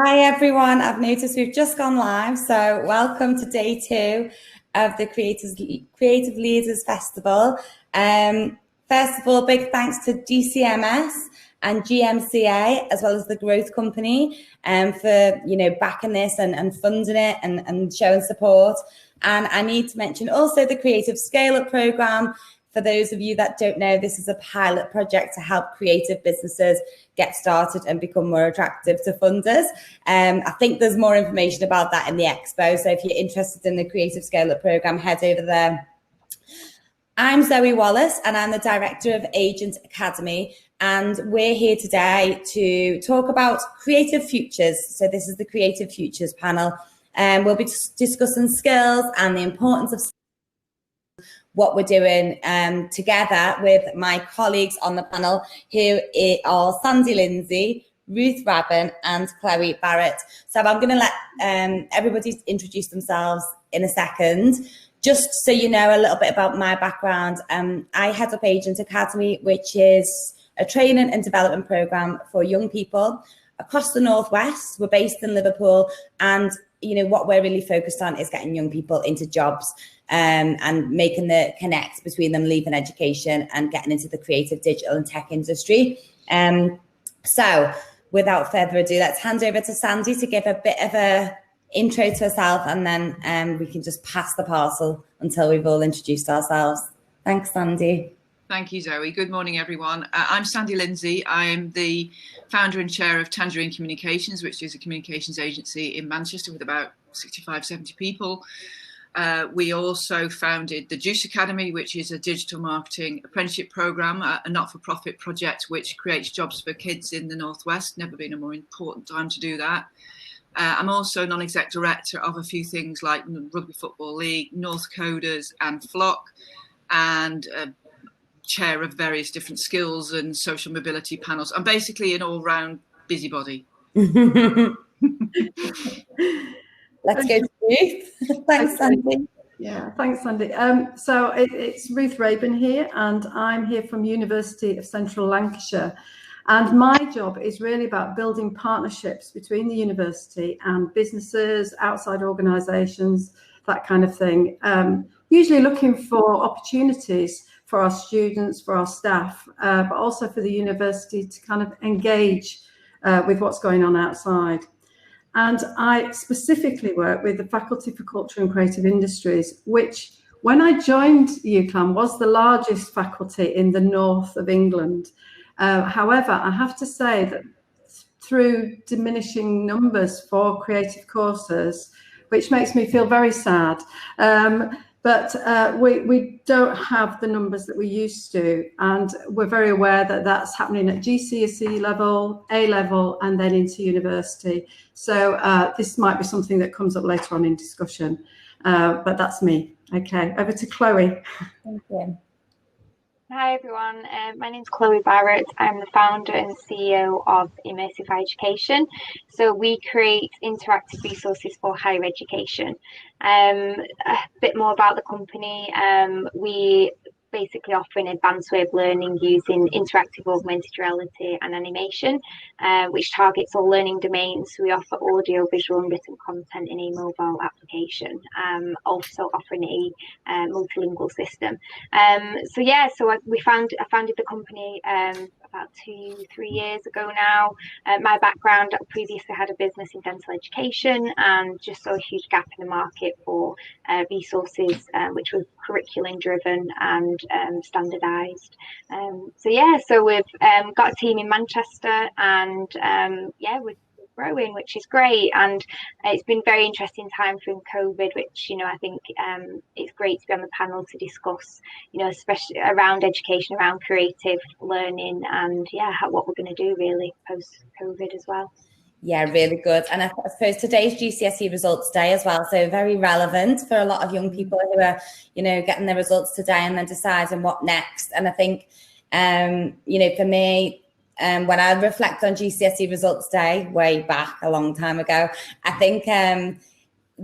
Hi everyone, I've noticed we've just gone live, so welcome to day 2 of the Creative Leaders Festival. First of all, big thanks to DCMS and GMCA, as well as the Growth Company, for backing this and funding it and showing support. And I need to mention also the Creative Scale-Up Programme. For those of you that don't know, this is a pilot project to help creative businesses get started and become more attractive to funders. I think there's more information about that in the expo. So if you're interested in the Creative Scale-Up Programme, head over there. I'm Zoe Wallace and I'm the Director of Agent Academy. And we're here today to talk about creative futures. So this is the Creative Futures panel. We'll be discussing skills and the importance of what we're doing together with my colleagues on the panel, who are Lindsay, Ruth Rabin and Chloe Barrett. So I'm going to let everybody introduce themselves in a second. Just so you know a little bit about my background, I head up Agent Academy, which is a training and development programme for young people across the Northwest. We're based in Liverpool, and what we're really focused on is getting young people into jobs and making the connect between them leaving education and getting into the creative, digital and tech industry. So without further ado, let's hand over to Sandy to give a bit of a intro to herself, and then we can just pass the parcel until we've all introduced ourselves. Thanks, Sandy. Thank you, Zoe. Good morning, everyone. I'm Sandy Lindsay. I'm the founder and chair of Tangerine Communications, which is a communications agency in Manchester with about 65, 70 people. We also founded the Juice Academy, which is a digital marketing apprenticeship program, a not-for-profit project which creates jobs for kids in the Northwest. Never been a more important time to do that. I'm also non-exec director of a few things like Rugby Football League, North Coders and Flock, and chair of various different skills and social mobility panels. I'm basically an all-round busybody. Let's go to Ruth. Thanks, Sandy. Yeah, thanks, Sandy. So it's Ruth Rabin here, and I'm here from University of Central Lancashire. And my job is really about building partnerships between the university and businesses, outside organisations, that kind of thing. Usually looking for opportunities for our students, for our staff, but also for the university to kind of engage with what's going on outside. And I specifically work with the Faculty for Culture and Creative Industries, which when I joined UCLan was the largest faculty in the north of England. However, I have to say that through diminishing numbers for creative courses, which makes me feel very sad, but we don't have the numbers that we used to, and we're very aware that that's happening at GCSE level, A level, and then into university. So this might be something that comes up later on in discussion, but that's me. Okay, over to Chloe. Thank you. Hi everyone, my name's Chloe Barrett. I'm the founder and CEO of Immersive Higher Education. So we create interactive resources for higher education. A bit more about the company. We basically offer an advanced way of learning using interactive augmented reality and animation, which targets all learning domains. So we offer audio, visual and written content in a mobile application, also offering a multilingual system. So I founded the company about 2-3 years ago now. My background, previously had a business in dental education and just saw a huge gap in the market for resources which were curriculum driven and standardized. So we've got a team in Manchester, and we're growing, which is great. And it's been very interesting time through COVID, which I think it's great to be on the panel to discuss, especially around education, around creative learning, and what we're going to do really post COVID as well. Yeah, really good. And I suppose today's GCSE results day as well, so very relevant for a lot of young people who are, getting their results today and then deciding what next. And I think, for me, when I reflect on GCSE results day, way back a long time ago, I think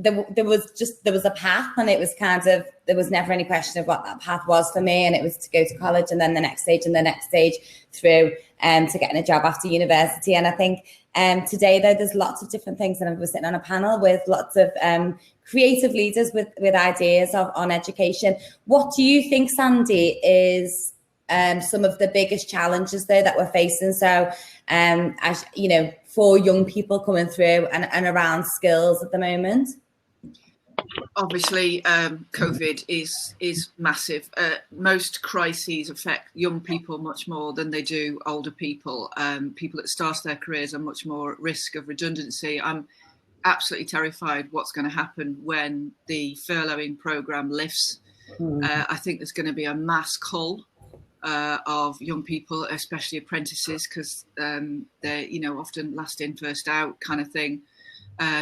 there was a path, and it was kind of, there was never any question of what that path was for me, and it was to go to college and then the next stage through to getting a job after university. And I think today though, there's lots of different things, and I was sitting on a panel with lots of creative leaders with ideas on education. What do you think, Sandy, is some of the biggest challenges though that we're facing? So as you know, for young people coming through and around skills at the moment? Obviously, COVID is massive. Most crises affect young people much more than they do older people. People that start their careers are much more at risk of redundancy. I'm absolutely terrified what's going to happen when the furloughing programme lifts. I think there's going to be a mass cull of young people, especially apprentices, because they're, you know, often last in, first out kind of thing.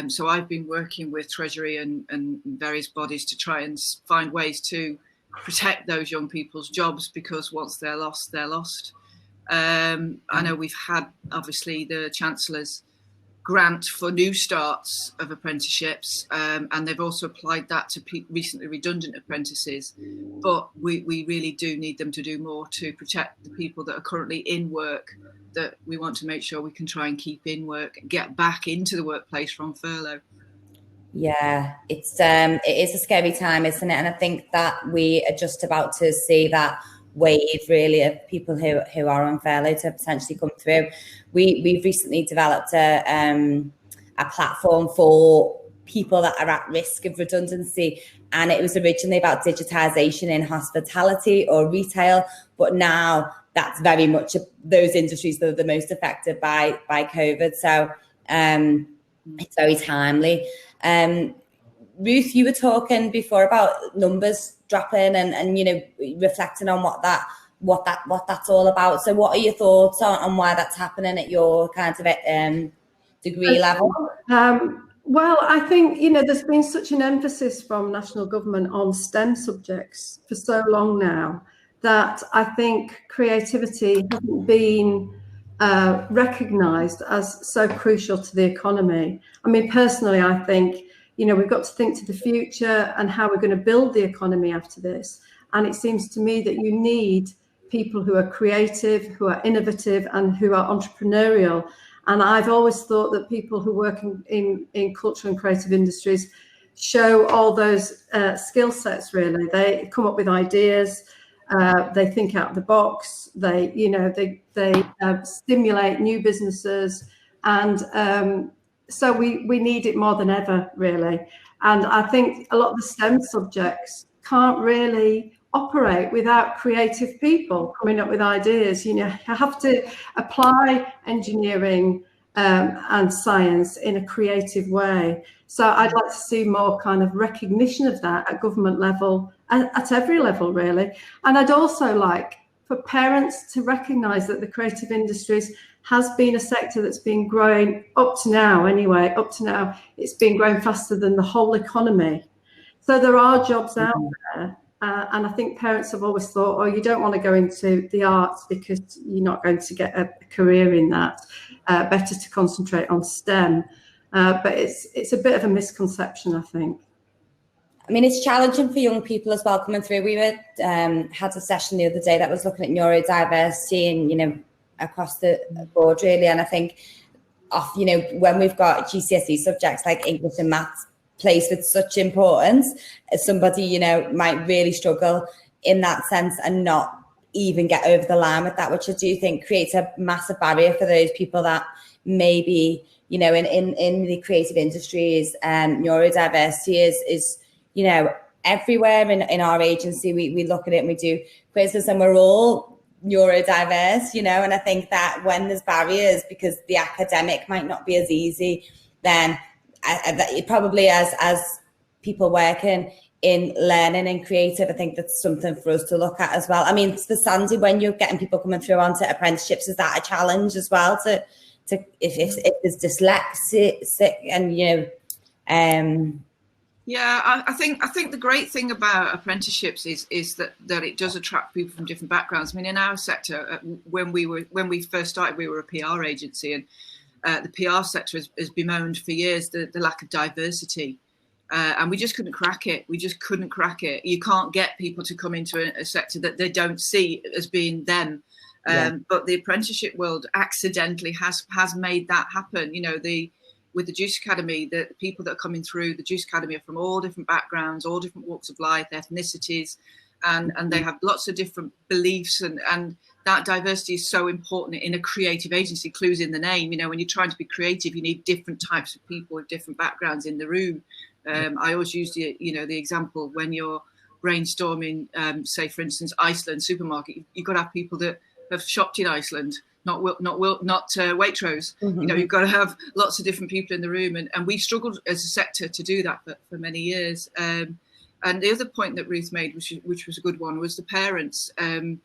So I've been working with Treasury and various bodies to try and find ways to protect those young people's jobs, because once they're lost, they're lost. I know we've had, obviously, the Chancellor's grant for new starts of apprenticeships, and they've also applied that to recently redundant apprentices. But we really do need them to do more to protect the people that are currently in work, that we want to make sure we can try and keep in work, get back into the workplace from furlough. Yeah, it is a scary time, isn't it? And I think that we are just about to see that wave really of people who are on furlough to potentially come through. We've recently developed a platform for people that are at risk of redundancy, and it was originally about digitization in hospitality or retail, but now that's very much those industries that are the most affected by COVID. So it's very timely. Ruth, you were talking before about numbers dropping and you know, reflecting on what that's all about. So what are your thoughts on why that's happening at your kind of degree level? Well, I think, you know, there's been such an emphasis from national government on STEM subjects for so long now that I think creativity hasn't been recognised as so crucial to the economy. I mean, personally, I think, you know, we've got to think to the future and how we're going to build the economy after this. And it seems to me that you need people who are creative, who are innovative, and who are entrepreneurial. And I've always thought that people who work in cultural and creative industries show all those skill sets, really. They come up with ideas, they think out of the box, they stimulate new businesses, and so we need it more than ever, really. And I think a lot of the STEM subjects can't really operate without creative people coming up with ideas. You know, you have to apply engineering and science in a creative way. So I'd like to see more kind of recognition of that at government level, at every level, really. And I'd also like for parents to recognise that the creative industries has been a sector that's been growing up to now, it's been growing faster than the whole economy. So there are jobs out there. And I think parents have always thought, oh, you don't want to go into the arts because you're not going to get a career in that. Better to concentrate on STEM. But it's a bit of a misconception, I think. I mean, it's challenging for young people as well coming through. We had a session the other day that was looking at neurodiversity and, you know, across the board, really. And I think, you know, when we've got GCSE subjects like English and maths placed with such importance, somebody, you know, might really struggle in that sense and not even get over the line with that, which I do think creates a massive barrier for those people that maybe, you know, in the creative industries. Neurodiversity is, you know, everywhere in our agency. We look at it and we do quizzes, and we're all neurodiverse, you know, and I think that when there's barriers because the academic might not be as easy, then it probably as people working in learning and creative, I think that's something for us to look at as well. I mean, for Sandy, when you're getting people coming through onto apprenticeships, is that a challenge as well to if there's dyslexic and, you know, Yeah, I think the great thing about apprenticeships is that it does attract people from different backgrounds. I mean, in our sector, when we first started, we were a PR agency, and the PR sector has bemoaned for years the lack of diversity And we just couldn't crack it. We just couldn't crack it. You can't get people to come into a sector that they don't see as being them. But the apprenticeship world accidentally has made that happen. You know, with the Juice Academy, the people that are coming through the Juice Academy are from all different backgrounds, all different walks of life, ethnicities, and they have lots of different beliefs, and that diversity is so important in a creative agency. Clues in the name. You know, when you're trying to be creative, you need different types of people with different backgrounds in the room. I always use the example when you're brainstorming, say for instance, Iceland supermarket. You've got to have people that have shopped in Iceland, not Waitrose. You know, you've got to have lots of different people in the room, and we struggled as a sector to do that for many years. And the other point that Ruth made, which was a good one, was the parents. You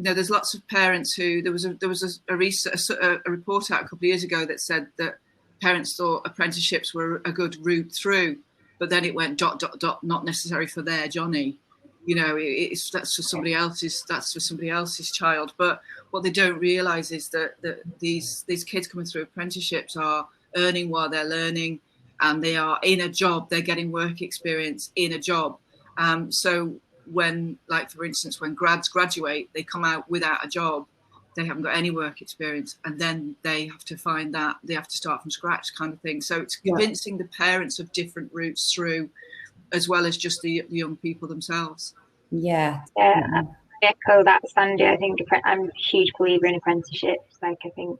know, there's lots of parents who there was a report out a couple of years ago that said that parents thought apprenticeships were a good route through, but then it went ... not necessary for their Johnny. You know, that's for somebody else's child. But what they don't realise is that these kids coming through apprenticeships are earning while they're learning, and they are in a job. They're getting work experience in a job. So when, like for instance, when grads graduate, they come out without a job. They haven't got any work experience, and then they have to find that they have to start from scratch, kind of thing. So it's convincing the parents of different routes through, as well as just the young people themselves. Yeah. I echo that, Sandy. I think I'm a huge believer in apprenticeships. Like, I think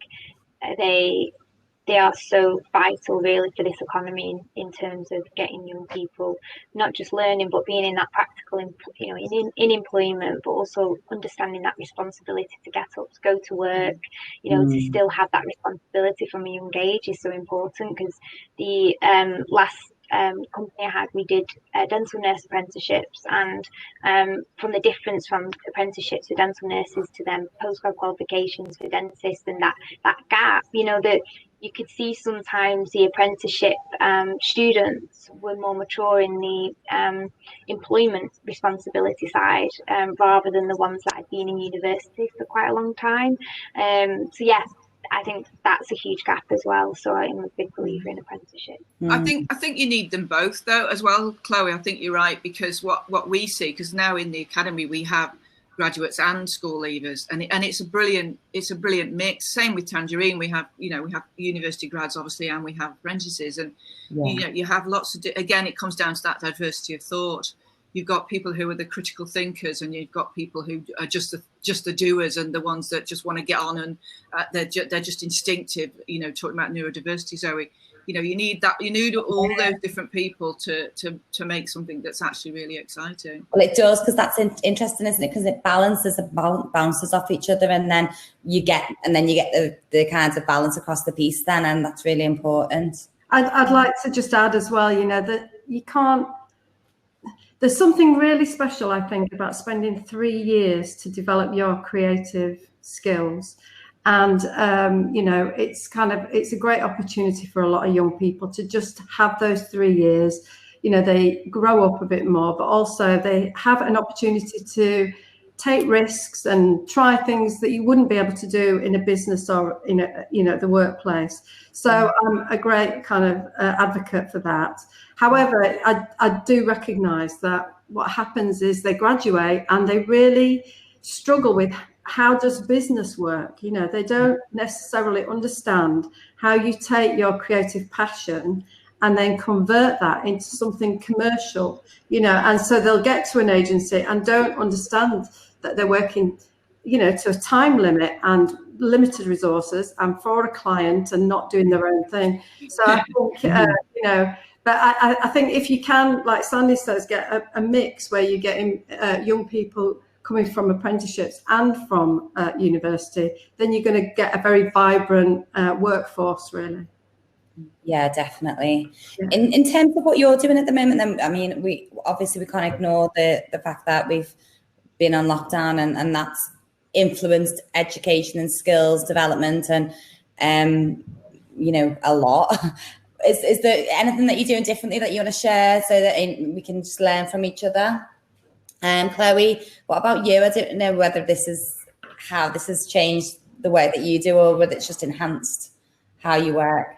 they are so vital, really, for this economy in terms of getting young people not just learning, but being in that practical, in employment, but also understanding that responsibility to get up, to go to work, to still have that responsibility from a young age is so important. Because the last company I had, we did dental nurse apprenticeships, and from the difference from apprenticeships for dental nurses to then postgrad qualifications for dentists, and that gap, that you could see sometimes the apprenticeship students were more mature in the employment responsibility side, rather than the ones that had been in university for quite a long time. So yes, I think that's a huge gap as well. So I'm a big believer in apprenticeship. I think you need them both, though, as well, Chloe. I think you're right, because what we see, because now in the academy we have graduates and school leavers, and it's a brilliant mix. Same with Tangerine, we have university grads obviously, and we have apprentices, and you have lots of again, it comes down to that diversity of thought. You've got people who are the critical thinkers, and you've got people who are just the doers, and the ones that just want to get on, and they're just instinctive. Talking about neurodiversity, Zoe. You need that. You need all those different people to make something that's actually really exciting. Well, it does, because that's interesting, isn't it? Because it bounces off each other, and then you get the kinds of balance across the piece. Then, and that's really important. I'd like to just add as well, that you can't. There's something really special, I think, about spending 3 years to develop your creative skills. And, it's a great opportunity for a lot of young people to just have those 3 years. They grow up a bit more, but also they have an opportunity to take risks and try things that you wouldn't be able to do in a business or in the workplace. So I'm a great kind of advocate for that. However, I do recognise that what happens is they graduate and they really struggle with how does business work. They don't necessarily understand how you take your creative passion and then convert that into something commercial, and so they'll get to an agency and don't understand that they're working, to a time limit and limited resources and for a client and not doing their own thing. So I think, but I think if you can, like Sandy says, get a mix where you're getting young people coming from apprenticeships and from university, then you're going to get a very vibrant workforce, really. Yeah, definitely. Yeah. In terms of what you're doing at the moment, then, I mean, we can't ignore the fact that we've been on lockdown, and that's influenced education and skills development, and a lot. Is there anything that you're doing differently that you want to share so that we can just learn from each other? Chloe, what about you? I don't know whether how this has changed the way that you do, or whether it's just enhanced how you work.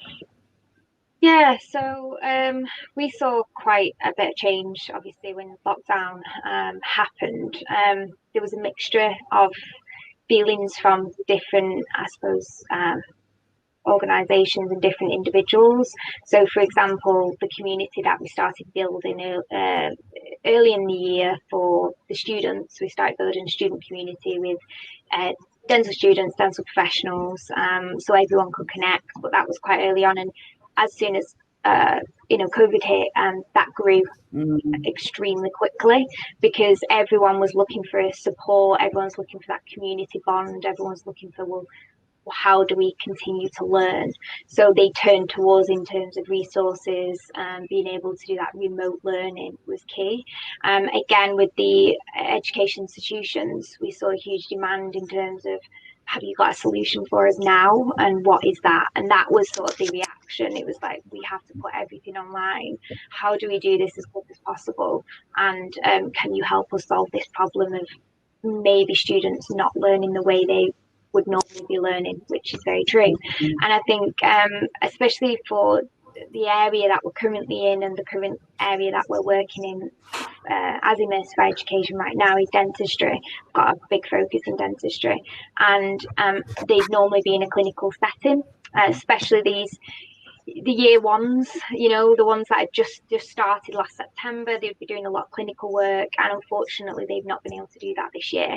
Yeah, so we saw quite a bit of change, obviously, when lockdown happened. There was a mixture of feelings from different, I suppose, organisations and different individuals. So, for example, the community that we started building early in the year for the students, we started building a student community with dental students, dental professionals, so everyone could connect. But that was quite early on, and as soon as COVID hit, that grew extremely quickly because everyone was looking for support, everyone's looking for that community bond, everyone's looking for, well, how do we continue to learn? So they turned towards in terms of resources, being able to do that remote learning was key. Again, with the education institutions, we saw a huge demand in terms of, have you got a solution for us now? And what is that? And that was sort of the reaction. It was like, we have to put everything online. How do we do this as quick as possible? And can you help us solve this problem of maybe students not learning the way they would normally be learning, which is very true. And I think especially for the area that we're currently in and the current area that we're working in as immersive education right now is dentistry. We've got a big focus in dentistry, and they'd normally be in a clinical setting, especially the year ones, the ones that had just started last September. They'd be doing a lot of clinical work, and unfortunately they've not been able to do that this year.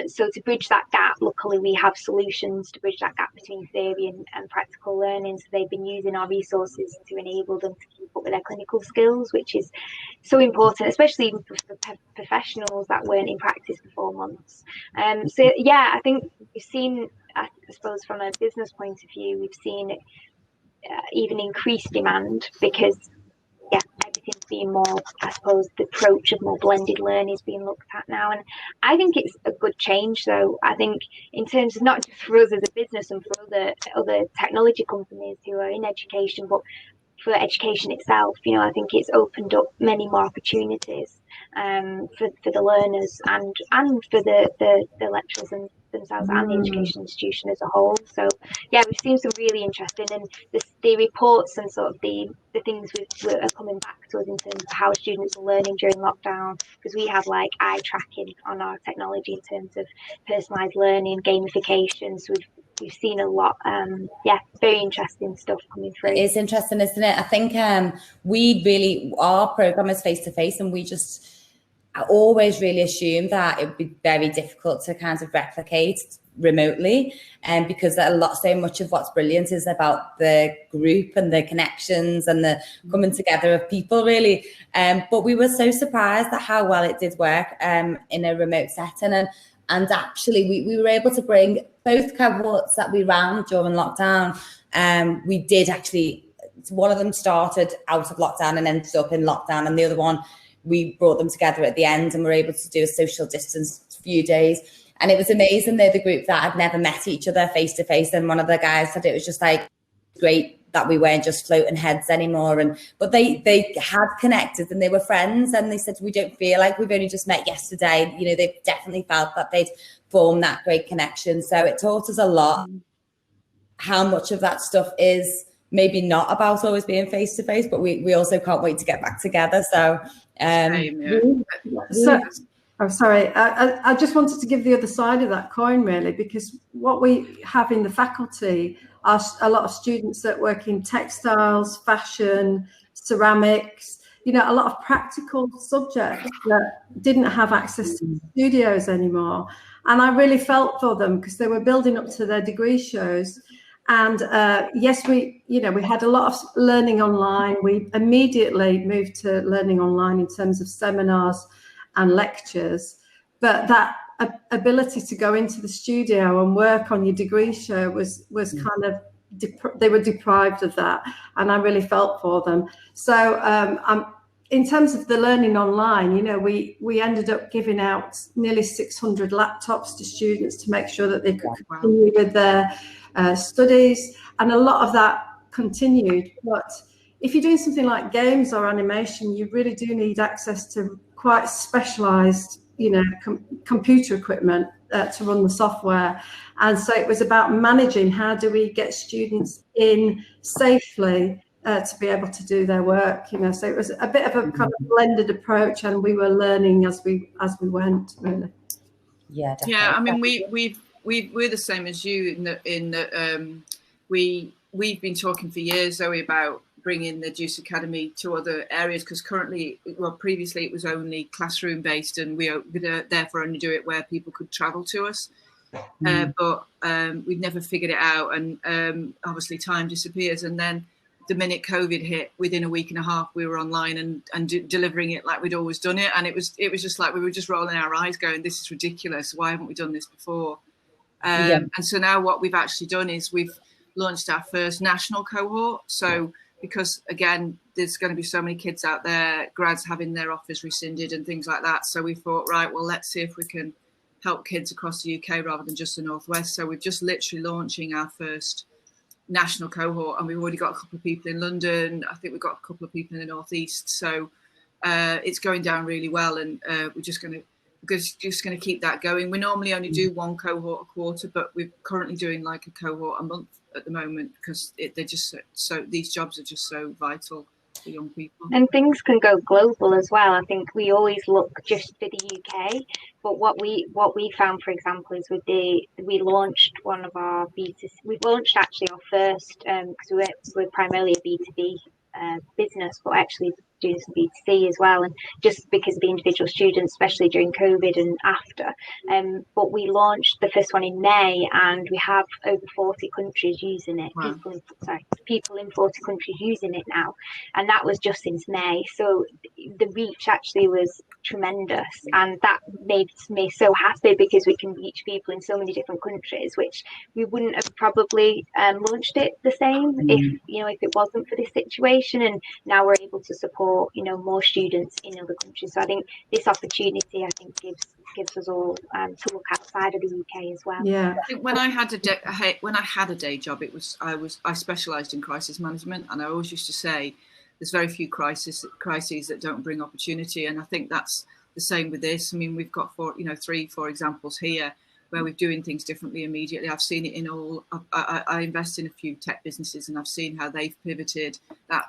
So to bridge that gap, luckily we have solutions to bridge that gap between theory and practical learning. So they've been using our resources to enable them to keep up with their clinical skills, which is so important, especially even for professionals that weren't in practice for 4 months. So yeah, I think we've seen, I suppose from a business point of view, we've seen even increased demand because everything's being more, I suppose, the approach of more blended learning is being looked at now, and I think it's a good change. So I think in terms of not just for us as a business and for other technology companies who are in education, but for education itself, I think it's opened up many more opportunities for the learners and for the lecturers and themselves and the education institution as a whole. So yeah, we've seen some really interesting, and the reports and sort of the things are coming back to us in terms of how students are learning during lockdown, because we have like eye tracking on our technology in terms of personalised learning, gamification. So we've seen a lot, very interesting stuff coming through. It's interesting, isn't it? I think our program is face-to-face, and I always really assumed that it would be very difficult to kind of replicate remotely, and because so much of what's brilliant is about the group and the connections and the coming together of people, really. But we were so surprised at how well it did work in a remote setting, and actually we were able to bring both cohorts that we ran during lockdown. We did actually, one of them started out of lockdown and ended up in lockdown, and the other one, we brought them together at the end and were able to do a social distance few days. And it was amazing. They're the group that had never met each other face to face. And one of the guys said it was just like great that we weren't just floating heads anymore. But they had connected and they were friends. And they said, we don't feel like we've only just met yesterday. They've definitely felt that they'd formed that great connection. So it taught us a lot how much of that stuff is maybe not about always being face to face, but we also can't wait to get back together. So sorry, I just wanted to give the other side of that coin, really, because what we have in the faculty are a lot of students that work in textiles, fashion, ceramics, a lot of practical subjects that didn't have access to studios anymore. And I really felt for them because they were building up to their degree shows. And yes, we had a lot of learning online. We immediately moved to learning online in terms of seminars and lectures. But that ability to go into the studio and work on your degree show was kind of, they were deprived of that. And I really felt for them. So in terms of the learning online, we ended up giving out nearly 600 laptops to students to make sure that they could continue with their studies, and a lot of that continued. But if you're doing something like games or animation, you really do need access to quite specialized, computer equipment to run the software. And so it was about managing how do we get students in safely to be able to do their work, you know. So it was a bit of a kind of blended approach, and we were learning as we went, really. Yeah, definitely. Yeah, I mean, we're the same as you in that we've been talking for years, Zoe, about bringing the Juice Academy to other areas, because previously it was only classroom based, and we would therefore only do it where people could travel to us. But we'd never figured it out, and obviously time disappears, and then the minute COVID hit, within a week and a half, we were online and delivering it like we'd always done it. And it was just like we were just rolling our eyes going, this is ridiculous. Why haven't we done this before? And so now what we've actually done is we've launched our first national cohort. So because, again, there's going to be so many kids out there, grads having their offers rescinded and things like that. So we thought, right, well, let's see if we can help kids across the UK rather than just the Northwest. So we're just literally launching our first national cohort, and we've already got a couple of people in London. I think we've got a couple of people in the Northeast. So it's going down really well, and we're just going to keep that going. We normally only do one cohort a quarter, but we're currently doing like a cohort a month at the moment, because they're just so these jobs are just so vital for young people. And things can go global as well. I think we always look just for the UK, but what we found, for example, is we launched one of our B2C. We launched actually our first, because we're primarily a B2B business, but actually doing some B2C as well, and just because of the individual students, especially during COVID and after. But we launched the first one in May, and we have over 40 countries using it. Wow. People in 40 countries using it now, and that was just since May. So the reach actually was tremendous, and that made me so happy, because we can reach people in so many different countries, which we wouldn't have probably launched it the same if it wasn't for this situation. And now we're able to support more students in other countries. So I think this opportunity, gives us all to look outside of the UK as well. Yeah, I think when I had a day job, I specialised in crisis management, and I always used to say there's very few crises that don't bring opportunity, and I think that's the same with this. I mean, we've got 3-4 examples here where we're doing things differently immediately. I've seen it in all. I invest in a few tech businesses, and I've seen how they've pivoted.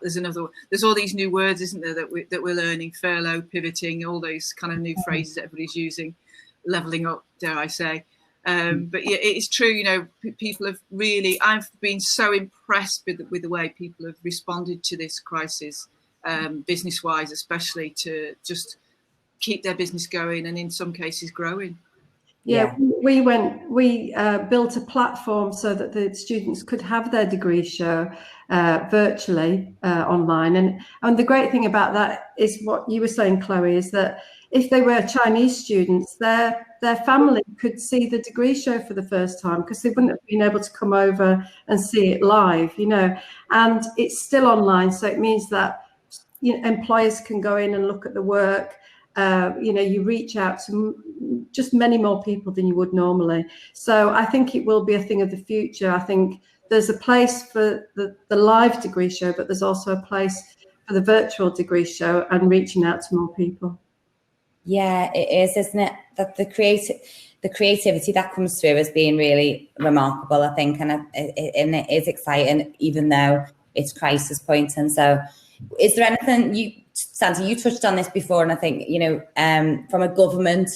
There's all these new words, isn't there, that we're learning: furlough, pivoting, all those kind of new phrases that everybody's using, leveling up, dare I say. But yeah, it's true. People have really. I've been so impressed with the way people have responded to this crisis, business-wise, especially, to just keep their business going, and in some cases growing. Yeah, we built a platform so that the students could have their degree show virtually online. And the great thing about that is what you were saying, Chloe, is that if they were Chinese students, their family could see the degree show for the first time, because they wouldn't have been able to come over and see it live, and it's still online. So it means that employers can go in and look at the work. You reach out to just many more people than you would normally. So I think it will be a thing of the future. I think there's a place for the live degree show, but there's also a place for the virtual degree show and reaching out to more people. Yeah, it is, isn't it? That the creativity that comes through has been really remarkable, I think, and it is exciting, even though it's crisis point. And so, is there anything Sandy, you touched on this before, and I think, from a government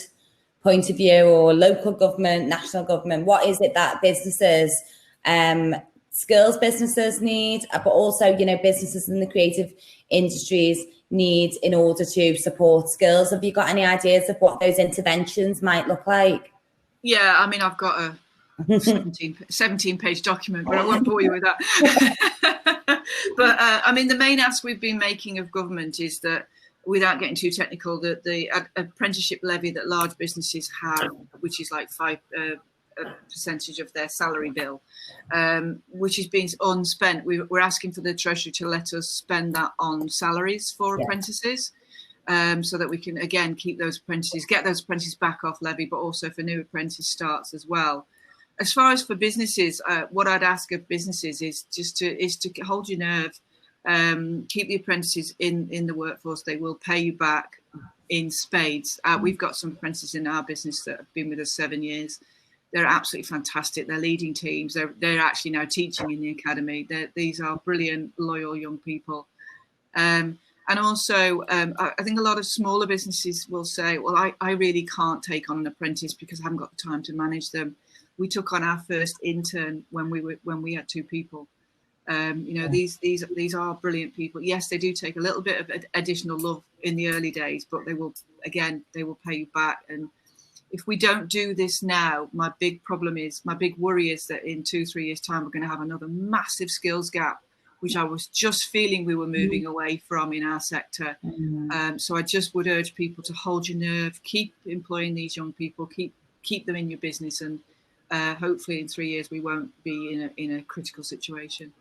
point of view, or local government, national government, what is it that businesses, skills businesses need, but also, businesses in the creative industries need in order to support skills? Have you got any ideas of what those interventions might look like? Yeah, I mean, I've got a 17-page document, but I won't bore you with that. But I mean, the main ask we've been making of government is that, without getting too technical, that the apprenticeship levy that large businesses have, which is like 5% of their salary bill, which is being unspent. We're asking for the Treasury to let us spend that on salaries for apprentices, so that we can, again, keep those apprentices, get those apprentices back off levy, but also for new apprentice starts as well. As far as for businesses, what I'd ask of businesses is to hold your nerve, keep the apprentices in the workforce. They will pay you back in spades. We've got some apprentices in our business that have been with us 7 years, they're absolutely fantastic. They're leading teams. They're actually now teaching in the academy. These are brilliant, loyal young people. And also, I think a lot of smaller businesses will say, well, I really can't take on an apprentice because I haven't got the time to manage them. We took on our first intern when we had 2 people. These are brilliant people. Yes, they do take a little bit of additional love in the early days, but they will pay you back. And if we don't do this now, my big worry is that in 2-3 years' time, we're going to have another massive skills gap, which I was just feeling we were moving away from in our sector. So I just would urge people to hold your nerve, keep employing these young people, keep them in your business, and hopefully in 3 years we won't be in a critical situation.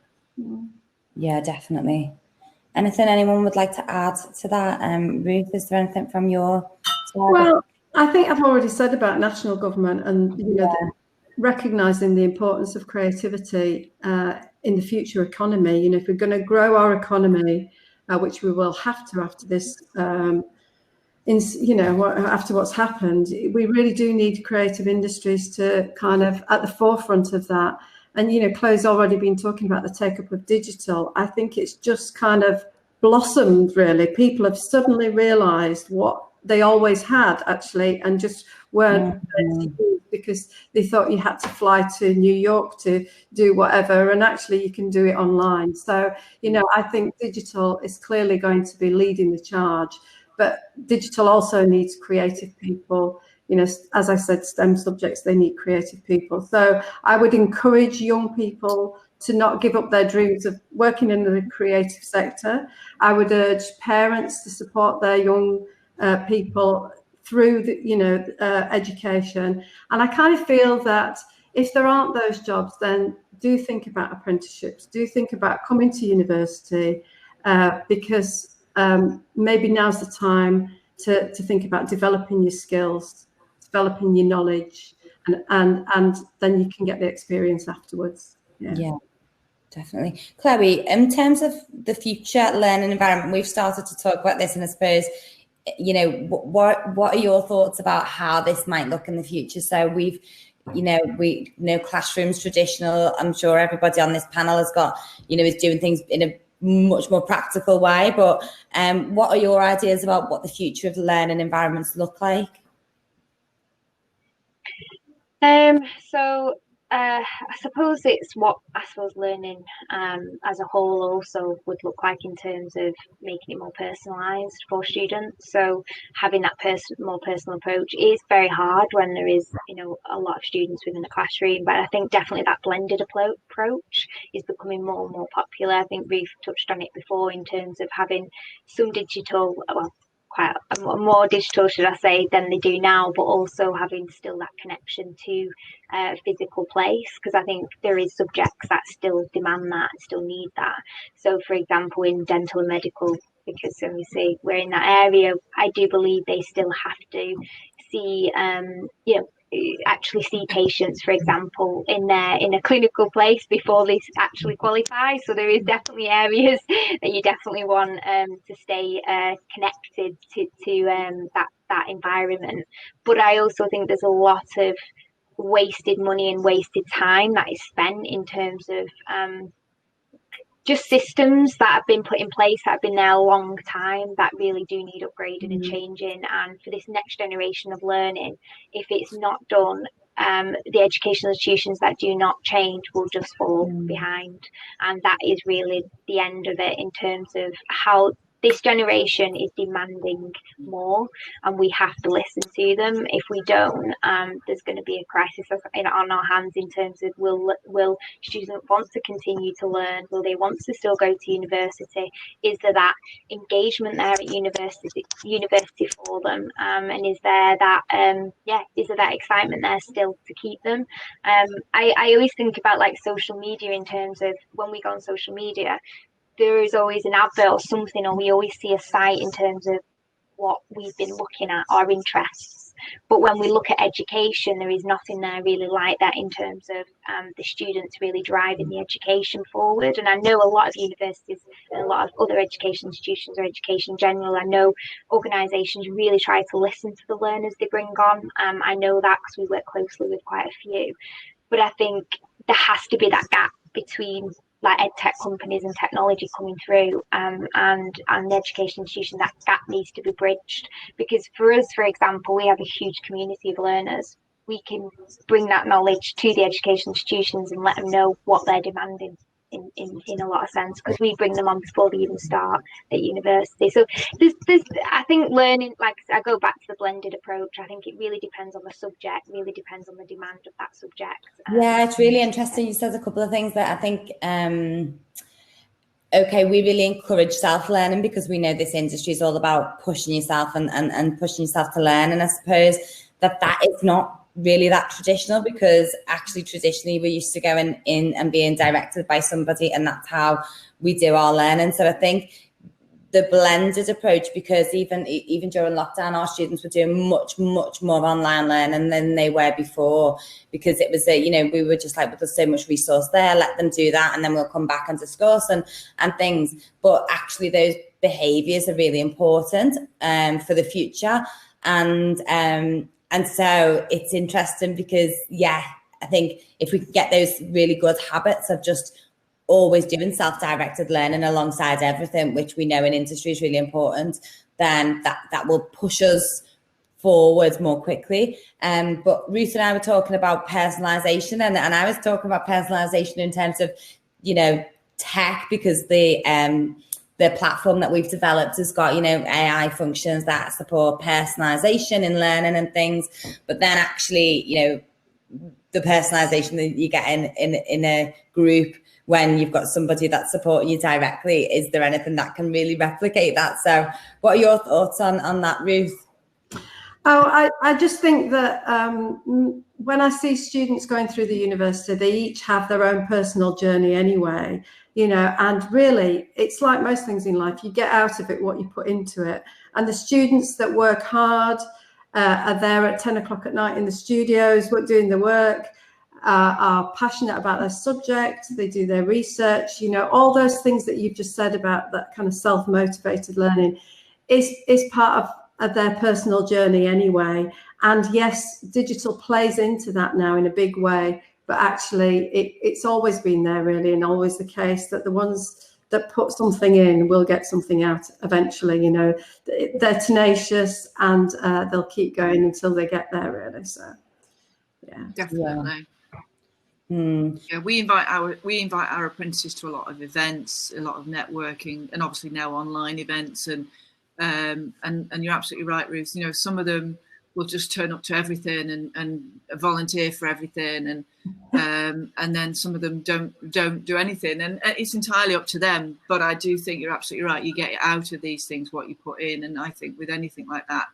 Yeah, definitely. Anything anyone would like to add to that? Ruth, is there anything from your side? Well, I think I've already said about national government and recognising the importance of creativity in the future economy. If we're going to grow our economy, which we will have to after this, after what's happened, we really do need creative industries to kind of at the forefront of that. And, Chloe's already been talking about the take-up of digital. I think it's just kind of blossomed, really. People have suddenly realised what they always had, actually, and just weren't because they thought you had to fly to New York to do whatever, and actually you can do it online. So, I think digital is clearly going to be leading the charge, but digital also needs creative people. As I said, STEM subjects, they need creative people. So I would encourage young people to not give up their dreams of working in the creative sector. I would urge parents to support their young people through education. And I kind of feel that if there aren't those jobs, then do think about apprenticeships, do think about coming to university, because maybe now's the time to think about developing your skills, developing your knowledge, and then you can get the experience afterwards. Yeah, definitely. Chloe, in terms of the future learning environment, we've started to talk about this, and I suppose, what are your thoughts about how this might look in the future? So we know classrooms traditional. I'm sure everybody on this panel has got, is doing things in a much more practical way, but what are your ideas about what the future of learning environments look like? I suppose it's what learning as a whole also would look like in terms of making it more personalised for students. So having that more personal approach is very hard when there is, a lot of students within a classroom. But I think definitely that blended approach is becoming more and more popular. I think we've touched on it before in terms of having some digital, quite more digital, should I say, than they do now, but also having still that connection to physical place, because I think there is subjects that still demand that, still need that. So, for example, in dental and medical, because when we say we're in that area, I do believe they still have to see, actually see patients, for example, in a clinical place before they actually qualify. So there is definitely areas that you definitely want to stay connected to that environment. But I also think there's a lot of wasted money and wasted time that is spent in terms of just systems that have been put in place that have been there a long time that really do need upgrading and changing. And for this next generation of learning, if it's not done, the educational institutions that do not change will just fall behind. And that is really the end of it in terms of how this generation is demanding more, and we have to listen to them. If we don't, there's going to be a crisis on our hands in terms of will students want to continue to learn? Will they want to still go to university? Is there that engagement there at university for them? And is there that excitement there still to keep them? I always think about like social media in terms of when we go on social media, there is always an advert or something, or we always see a site in terms of what we've been looking at, our interests. But when we look at education, there is nothing there really like that in terms of the students really driving the education forward. And I know a lot of universities and a lot of other education institutions or education in general, I know organisations really try to listen to the learners they bring on. I know that because we work closely with quite a few. But I think there has to be that gap between like ed tech companies and technology coming through and the education institution. That gap needs to be bridged, because for us, for example, we have a huge community of learners. We can bring that knowledge to the education institutions and let them know what they're demanding in a lot of sense, because we bring them on before they even start at university. So there's I think learning, like I go back to the blended approach, I think it really depends on the subject, really depends on the demand of that subject. Yeah, it's really interesting. You said a couple of things that I think okay, we really encourage self-learning because we know this industry is all about pushing yourself and pushing yourself to learn. And I suppose that is not really that traditional, because actually traditionally we're used to going in and being directed by somebody, and that's how we do our learning. So I think the blended approach, because even during lockdown, our students were doing much more online learning than they were before, because it was we were just like, well, there's so much resource there, let them do that, and then we'll come back and discuss and things. But actually those behaviors are really important for the future. And so it's interesting because, I think if we could get those really good habits of just always doing self-directed learning alongside everything, which we know in industry is really important, then that will push us forward more quickly. But Ruth and I were talking about personalization, and I was talking about personalization in terms of, tech, because the platform that we've developed has got, AI functions that support personalization in learning and things. But then actually, the personalization that you get in a group when you've got somebody that's supporting you directly, is there anything that can really replicate that? So what are your thoughts on that, Ruth? Oh, I just think that when I see students going through the university, they each have their own personal journey anyway, and really it's like most things in life, you get out of it what you put into it. And the students that work hard are there at 10 o'clock at night in the studios, doing the work, are passionate about their subject, they do their research, all those things that you've just said about that kind of self-motivated learning is part of their personal journey anyway. And yes, digital plays into that now in a big way, but actually it's always been there really, and always the case that the ones that put something in will get something out eventually. They're tenacious, and they'll keep going until they get there really. So yeah, definitely. Yeah, we invite our apprentices to a lot of events, a lot of networking, and obviously now online events. And you're absolutely right, Ruth. Some of them will just turn up to everything and volunteer for everything, and then some of them don't do anything, and it's entirely up to them. But I do think you're absolutely right. You get out of these things what you put in, and I think with anything like that,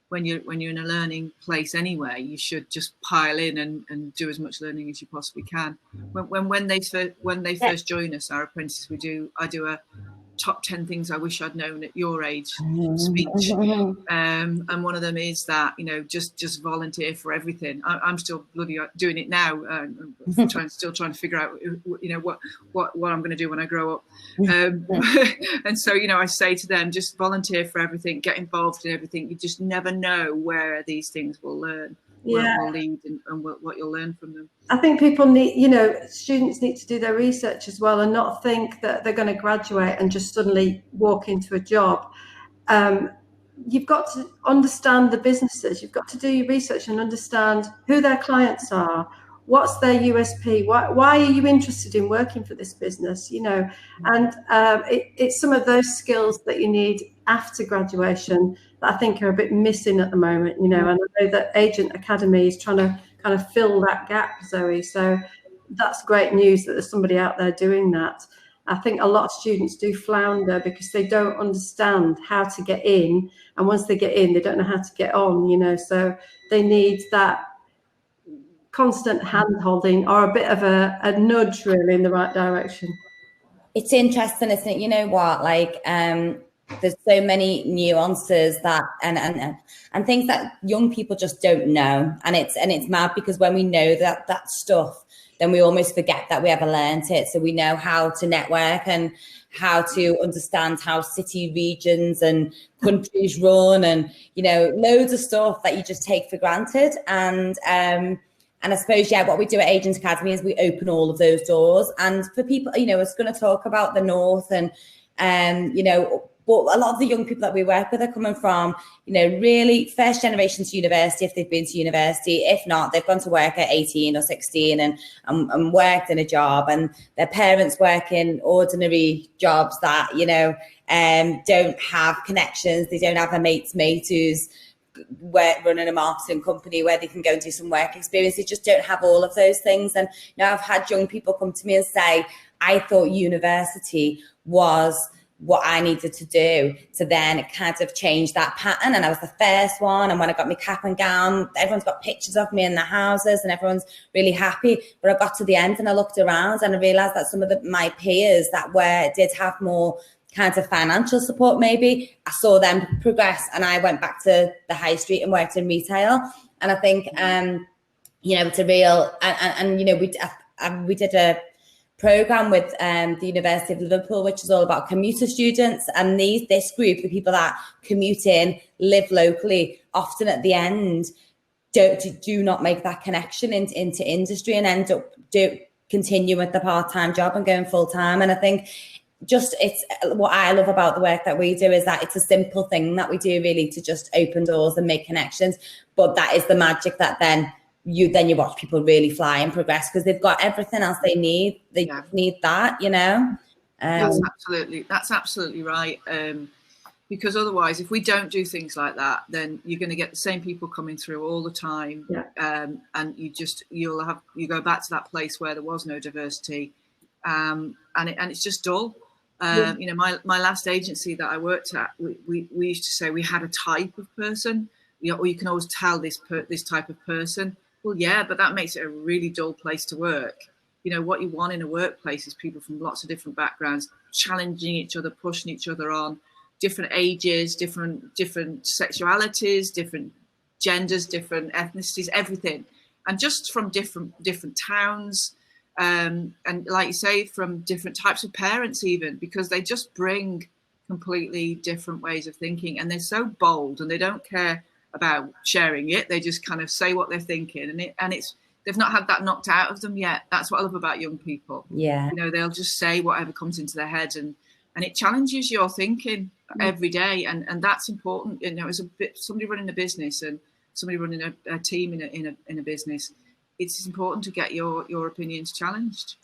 when you're in a learning place anyway, you should just pile in and do as much learning as you possibly can. When they first join us, our apprentices, I do a top 10 things I wish I'd known at your age speech, and one of them is that just volunteer for everything. I'm still bloody doing it now, still trying to figure out what I'm going to do when I grow up, and so I say to them, just volunteer for everything, get involved in everything. You just never know where these things will lead and what you'll learn from them. I think people need, students need to do their research as well, and not think that they're going to graduate and just suddenly walk into a job. You've got to understand the businesses. You've got to do your research and understand who their clients are, what's their USP, why are you interested in working for this business, and it's some of those skills that you need after graduation that I think are a bit missing at the moment, and I know that Agent Academy is trying to kind of fill that gap, Zoe. So that's great news that there's somebody out there doing that. I think a lot of students do flounder because they don't understand how to get in, and once they get in, they don't know how to get on, so they need that constant hand-holding or a bit of a nudge really in the right direction. It's interesting, isn't it? You know what, there's so many nuances that and things that young people just don't know, and it's mad because when we know that stuff, then we almost forget that we ever learned it. So we know how to network and how to understand how city, regions and countries run, and loads of stuff that you just take for granted. And I suppose, what we do at Agent Academy is we open all of those doors. And for people, it's going to talk about the North and but a lot of the young people that we work with are coming from, really first generation to university, if they've been to university. If not, they've gone to work at 18 or 16 and worked in a job, and their parents work in ordinary jobs that, don't have connections. They don't have a mate's mate who's running a marketing company where they can go and do some work experience. They just don't have all of those things. And now I've had young people come to me and say, I thought university was what I needed to do to then kind of change that pattern. And I was the first one. And when I got my cap and gown, everyone's got pictures of me in their houses and everyone's really happy. But I got to the end and I looked around and I realized that some of my peers that did have more kind of financial support, maybe, I saw them progress, and I went back to the high street and worked in retail. And I think, it's a real, we did a program with the University of Liverpool, which is all about commuter students, and this group of people that commute in, live locally, often at the end do not make that connection into industry and end up continue with the part-time job and going full-time. And I think it's what I love about the work that we do is that it's a simple thing that we do, really, to just open doors and make connections, but that is the magic that then you watch people really fly and progress because they've got everything else they need. They need that, That's absolutely right. Because otherwise, if we don't do things like that, then you're going to get the same people coming through all the time. And you go back to that place where there was no diversity, and it's just dull. My last agency that I worked at, we used to say we had a type of person, or you can always tell this type of person. Well, yeah, but that makes it a really dull place to work. What you want in a workplace is people from lots of different backgrounds, challenging each other, pushing each other on, different ages, different sexualities, different genders, different ethnicities, everything. And just from different towns, and like you say, from different types of parents even, because they just bring completely different ways of thinking, and they're so bold and they don't care about sharing it. They just kind of say what they're thinking, and they've not had that knocked out of them yet. That's what I love about young people. They'll just say whatever comes into their head, and it challenges your thinking every day, and that's important. As somebody running a business and somebody running a team in a business, it's important to get your opinions challenged.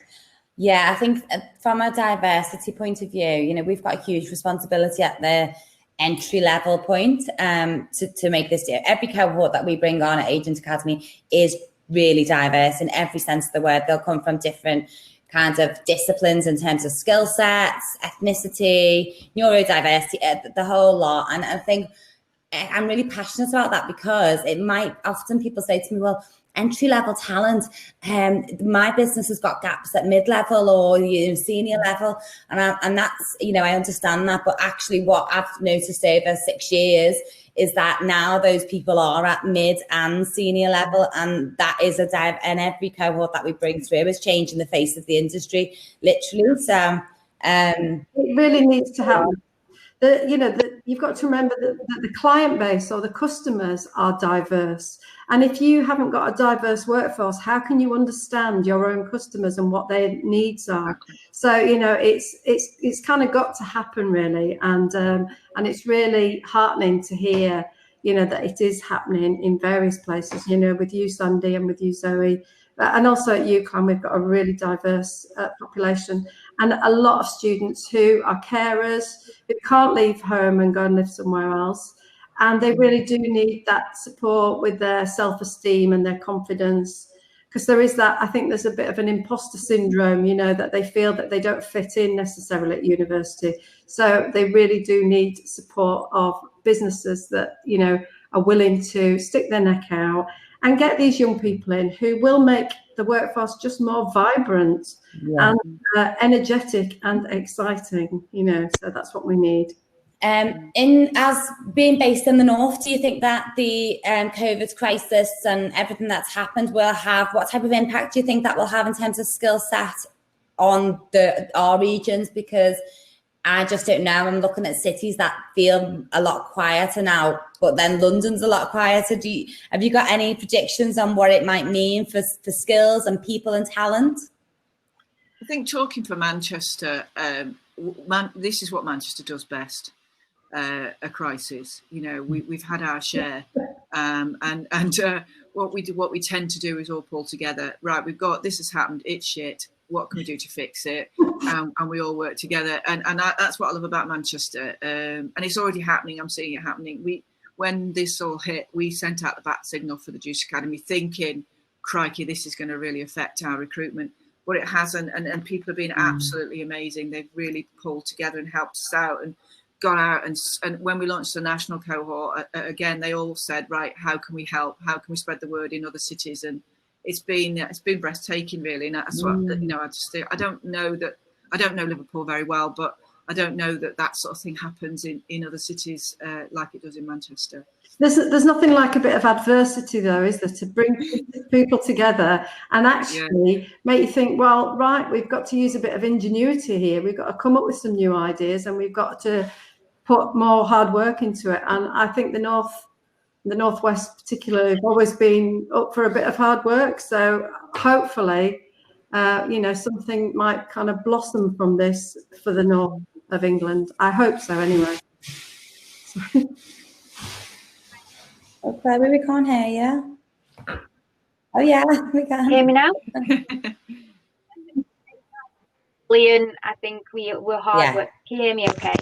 I think from a diversity point of view, we've got a huge responsibility at the entry level point to make this. Every cohort that we bring on at Agent Academy is really diverse in every sense of the word. They'll come from different kinds of disciplines in terms of skill sets, ethnicity, neurodiversity, the whole lot. And I think I'm really passionate about that because often people say to me, well, entry-level talent, my business has got gaps at mid-level or senior level, and that's, I understand that, but actually what I've noticed over 6 years is that now those people are at mid and senior level, and that is and every cohort that we bring through is changing the face of the industry, literally. So it really needs to happen. You've got to remember that the client base or the customers are diverse. And if you haven't got a diverse workforce, how can you understand your own customers and what their needs are? So, it's kind of got to happen, really. And it's really heartening to hear, that it is happening in various places, with you, Sandy, and with you, Zoe. And also at UCLan, we've got a really diverse population, and a lot of students who are carers, who can't leave home and go and live somewhere else. And they really do need that support with their self-esteem and their confidence, because there is that, I think there's a bit of an imposter syndrome, that they feel that they don't fit in necessarily at university. So they really do need support of businesses that, are willing to stick their neck out and get these young people in who will make the workforce just more vibrant and energetic and exciting, so that's what we need. As being based in the north, do you think that the COVID crisis and everything that's happened will have, what type of impact do you think that will have in terms of skill set on our regions? Because I just don't know. I'm looking at cities that feel a lot quieter now, but then London's a lot quieter. Have you got any predictions on what it might mean for skills and people and talent? I think talking for Manchester, this is what Manchester does best. A crisis, you know, we've had our share, and what we tend to do is all pull together. Right, we've got this has happened. It's shit. What can we do to fix it? And we all work together, and that's what I love about Manchester. And it's already happening. I'm seeing it happening. When this all hit, we sent out the bat signal for the Juice Academy, thinking, crikey, this is going to really affect our recruitment. But it hasn't, and people have been absolutely amazing. They've really pulled together and helped us out and gone out, and when we launched the national cohort, again, they all said, right, how can we help? How can we spread the word in other cities? And it's been breathtaking, really. And that's what, you know, I don't know Liverpool very well, but I don't know that sort of thing happens in other cities like it does in Manchester. There's nothing like a bit of adversity, though, is there, to bring people together and actually make you think, well, right, we've got to use a bit of ingenuity here. We've got to come up with some new ideas, and we've got to put more hard work into it. And I think the Northwest particularly have always been up for a bit of hard work. So hopefully, you know, something might kind of blossom from this for the north of England. I hope so, anyway. Oh, Chloe, we can't hear you. Oh, yeah, we can. Hear me now? Leon, I think we're hard work. Can you hear me okay?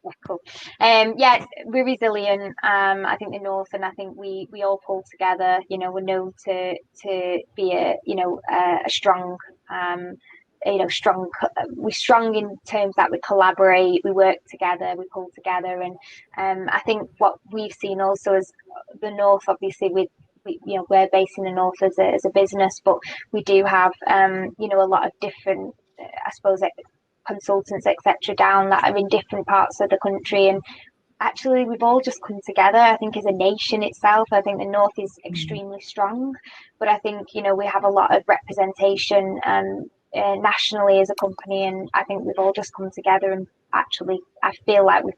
Yeah, cool. Yeah, we're resilient. I think the North, and I think we all pull together. You know, we're known to be a strong. We're strong in terms that we collaborate, we work together, we pull together, and I think what we've seen also is the North. Obviously, we're based in the North as a business, but we do have a lot of different, I suppose, consultants, etc., down that are in different parts of the country, and actually we've all just come together. I think as a nation itself, I think the North is extremely strong, but I think we have a lot of representation nationally as a company, and I think we've all just come together, and actually I feel like we've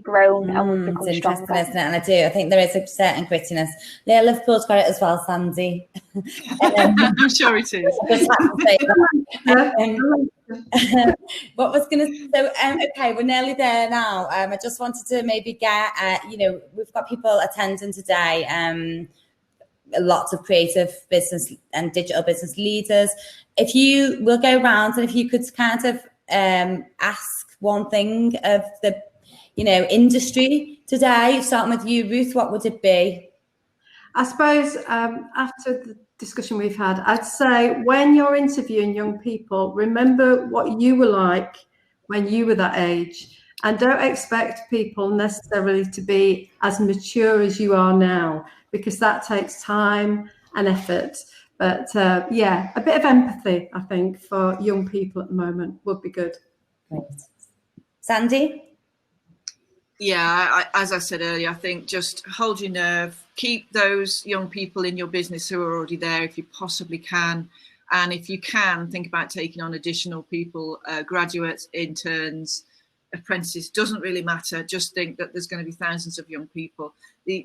grown and we've become interesting, stronger. isn't it? And I do. I think there is a certain grittiness. Yeah, Liverpool's got it as well, Sandy. I'm sure it is. Just have to say that. What was going to? So okay, we're nearly there now. I just wanted to maybe get we've got people attending today. Lots of creative business and digital business leaders. If you will go around, and if you could kind of ask one thing of the industry today, starting with you, Ruth, what would it be? I suppose after the discussion we've had, I'd say when you're interviewing young people, remember what you were like when you were that age, and don't expect people necessarily to be as mature as you are now, because that takes time and effort. But a bit of empathy, I think, for young people at the moment would be good. Great. Sandy? Yeah, as I said earlier, I think just hold your nerve, keep those young people in your business who are already there if you possibly can. And if you can, think about taking on additional people, graduates, interns, apprentices, doesn't really matter. Just think that there's going to be thousands of young people.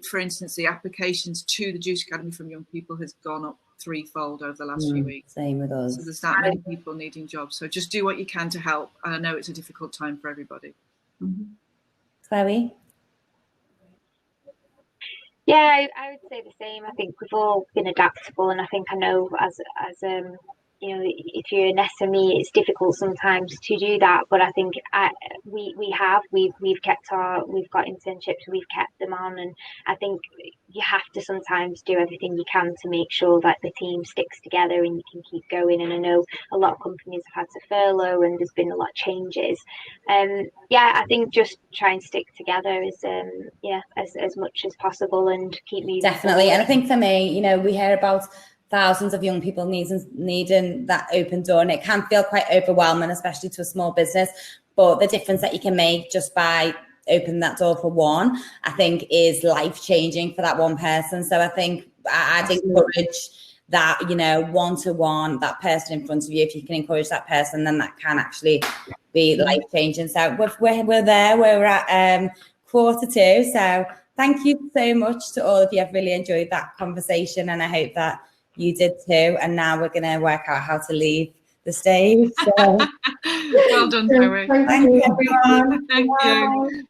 For instance, the applications to the Juice Academy from young people has gone up threefold over the last few weeks. Same with us. So there's that many people needing jobs. So just do what you can to help. And I know it's a difficult time for everybody. Mm-hmm. Chloe? Yeah, I would say the same. I think we've all been adaptable, and I think I know as if you're an SME, it's difficult sometimes to do that. But I think we've got internships, we've kept them on, and I think you have to sometimes do everything you can to make sure that the team sticks together and you can keep going. And I know a lot of companies have had to furlough, and there's been a lot of changes. I think just try and stick together as much as possible and keep moving. Definitely. forward. And I think for me, we hear about thousands of young people needing that open door, and it can feel quite overwhelming, especially to a small business. but the difference that you can make just by opening that door for one, I think is life-changing for that one person. So I think I'd encourage that, you know, one-to-one, that person in front of you. If you can encourage that person, then that can actually be life-changing. So we're there, we're at 1:45. So thank you so much to all of you. I've really enjoyed that conversation, and I hope that you did too. And now we're going to work out how to leave the stage. So. Well done, Zoe. Thank you, everyone. Thank you.